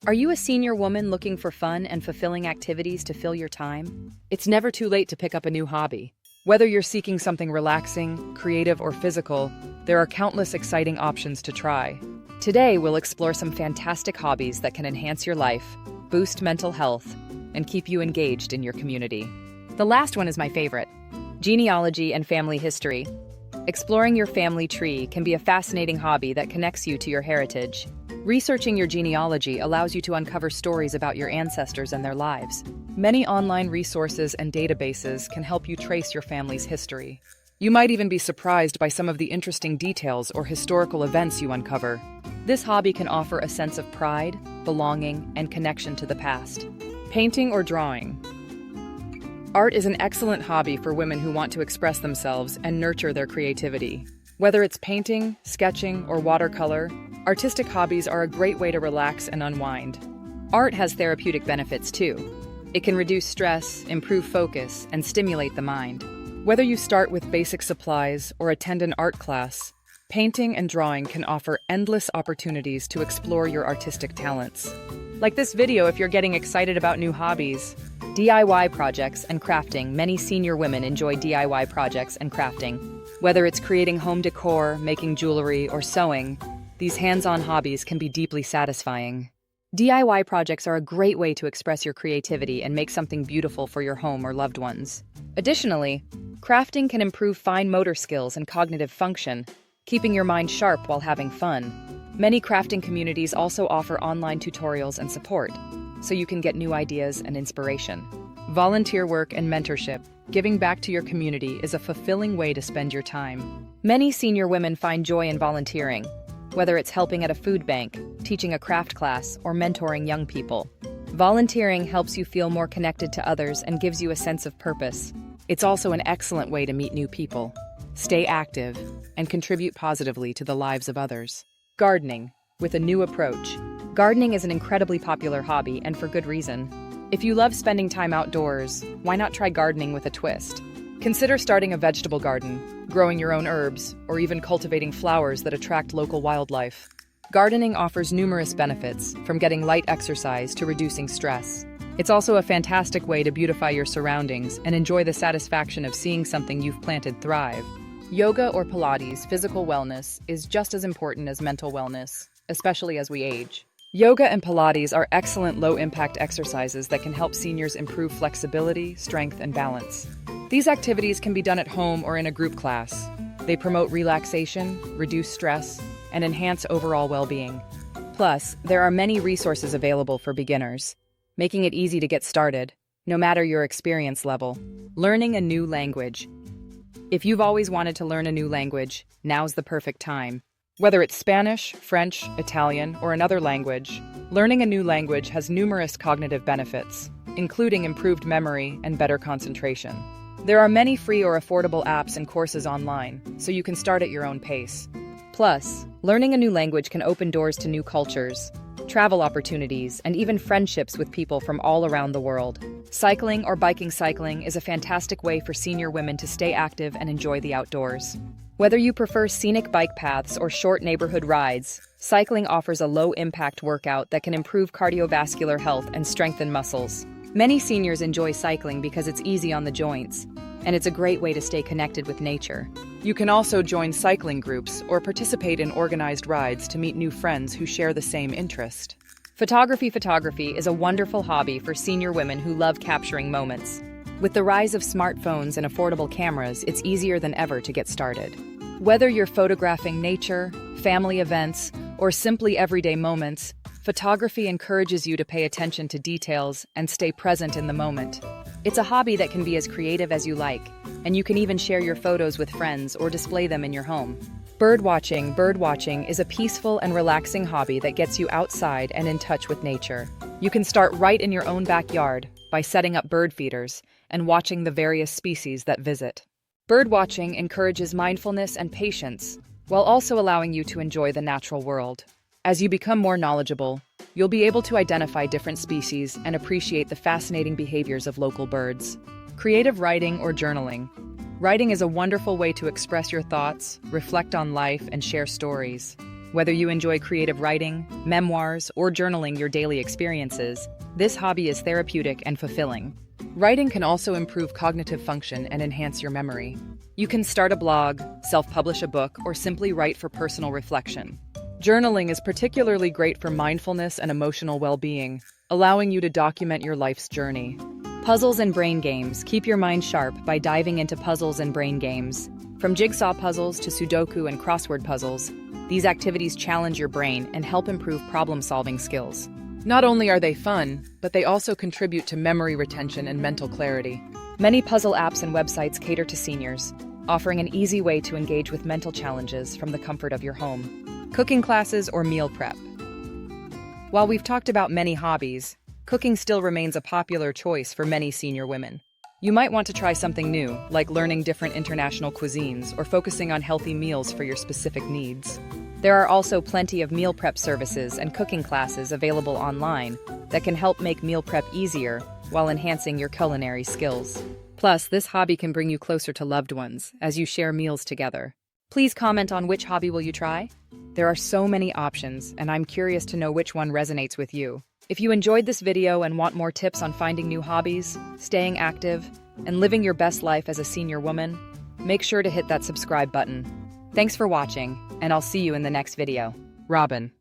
Are you a senior woman looking for fun and fulfilling activities to fill your time? It's never too late to pick up a new hobby. Whether you're seeking something relaxing, creative, or physical, there are countless exciting options to try. Today, we'll explore some fantastic hobbies that can enhance your life, boost mental health, and keep you engaged in your community. The last one is my favorite: genealogy and family history. Exploring your family tree can be a fascinating hobby that connects you to your heritage. Researching your genealogy allows you to uncover stories about your ancestors and their lives. Many online resources and databases can help you trace your family's history. You might even be surprised by some of the interesting details or historical events you uncover. This hobby can offer a sense of pride, belonging, and connection to the past. Painting or drawing. Art is an excellent hobby for women who want to express themselves and nurture their creativity. Whether it's painting, sketching, or watercolor, artistic hobbies are a great way to relax and unwind. Art has therapeutic benefits too. It can reduce stress, improve focus, and stimulate the mind. Whether you start with basic supplies or attend an art class, painting and drawing can offer endless opportunities to explore your artistic talents. Like this video if you're getting excited about new hobbies. DIY projects and crafting. Many senior women enjoy DIY projects and crafting. Whether it's creating home decor, making jewelry, or sewing, these hands-on hobbies can be deeply satisfying. DIY projects are a great way to express your creativity and make something beautiful for your home or loved ones. Additionally, crafting can improve fine motor skills and cognitive function, keeping your mind sharp while having fun. Many crafting communities also offer online tutorials and support, so you can get new ideas and inspiration. Volunteer work and mentorship. Giving back to your community is a fulfilling way to spend your time. Many senior women find joy in volunteering, whether it's helping at a food bank, teaching a craft class, or mentoring young people. Volunteering helps you feel more connected to others and gives you a sense of purpose. It's also an excellent way to meet new people, stay active, and contribute positively to the lives of others. Gardening, with a new approach. Gardening is an incredibly popular hobby, and for good reason. If you love spending time outdoors, why not try gardening with a twist? Consider starting a vegetable garden, growing your own herbs, or even cultivating flowers that attract local wildlife. Gardening offers numerous benefits, from getting light exercise to reducing stress. It's also a fantastic way to beautify your surroundings and enjoy the satisfaction of seeing something you've planted thrive. Yoga or Pilates, physical wellness, is just as important as mental wellness, especially as we age. Yoga and Pilates are excellent low-impact exercises that can help seniors improve flexibility, strength, and balance. These activities can be done at home or in a group class. They promote relaxation, reduce stress, and enhance overall well-being. Plus, there are many resources available for beginners, making it easy to get started, no matter your experience level. Learning a new language. If you've always wanted to learn a new language, now's the perfect time. Whether it's Spanish, French, Italian, or another language, learning a new language has numerous cognitive benefits, including improved memory and better concentration. There are many free or affordable apps and courses online, so you can start at your own pace. Plus, learning a new language can open doors to new cultures, travel opportunities, and even friendships with people from all around the world. Cycling or biking. Cycling is a fantastic way for senior women to stay active and enjoy the outdoors. Whether you prefer scenic bike paths or short neighborhood rides, cycling offers a low-impact workout that can improve cardiovascular health and strengthen muscles. Many seniors enjoy cycling because it's easy on the joints, and it's a great way to stay connected with nature. You can also join cycling groups or participate in organized rides to meet new friends who share the same interest. Photography. Photography is a wonderful hobby for senior women who love capturing moments. With the rise of smartphones and affordable cameras, it's easier than ever to get started. Whether you're photographing nature, family events, or simply everyday moments, photography encourages you to pay attention to details and stay present in the moment. It's a hobby that can be as creative as you like, and you can even share your photos with friends or display them in your home. Birdwatching. Birdwatching is a peaceful and relaxing hobby that gets you outside and in touch with nature. You can start right in your own backyard by setting up bird feeders and watching the various species that visit. Birdwatching encourages mindfulness and patience, while also allowing you to enjoy the natural world. As you become more knowledgeable, you'll be able to identify different species and appreciate the fascinating behaviors of local birds. Creative writing or journaling. Writing is a wonderful way to express your thoughts, reflect on life, and share stories. Whether you enjoy creative writing, memoirs, or journaling your daily experiences, this hobby is therapeutic and fulfilling. Writing can also improve cognitive function and enhance your memory. You can start a blog, self-publish a book, or simply write for personal reflection. Journaling is particularly great for mindfulness and emotional well-being, allowing you to document your life's journey. Puzzles and brain games keep your mind sharp by diving into puzzles and brain games. From jigsaw puzzles to Sudoku and crossword puzzles, these activities challenge your brain and help improve problem-solving skills. Not only are they fun, but they also contribute to memory retention and mental clarity. Many puzzle apps and websites cater to seniors, offering an easy way to engage with mental challenges from the comfort of your home. Cooking classes or meal prep. While we've talked about many hobbies, cooking still remains a popular choice for many senior women. You might want to try something new, like learning different international cuisines or focusing on healthy meals for your specific needs. There are also plenty of meal prep services and cooking classes available online that can help make meal prep easier while enhancing your culinary skills. Plus, this hobby can bring you closer to loved ones as you share meals together. Please comment on which hobby will you try? There are so many options, and I'm curious to know which one resonates with you. If you enjoyed this video and want more tips on finding new hobbies, staying active, and living your best life as a senior woman, make sure to hit that subscribe button. Thanks for watching, and I'll see you in the next video. Robin.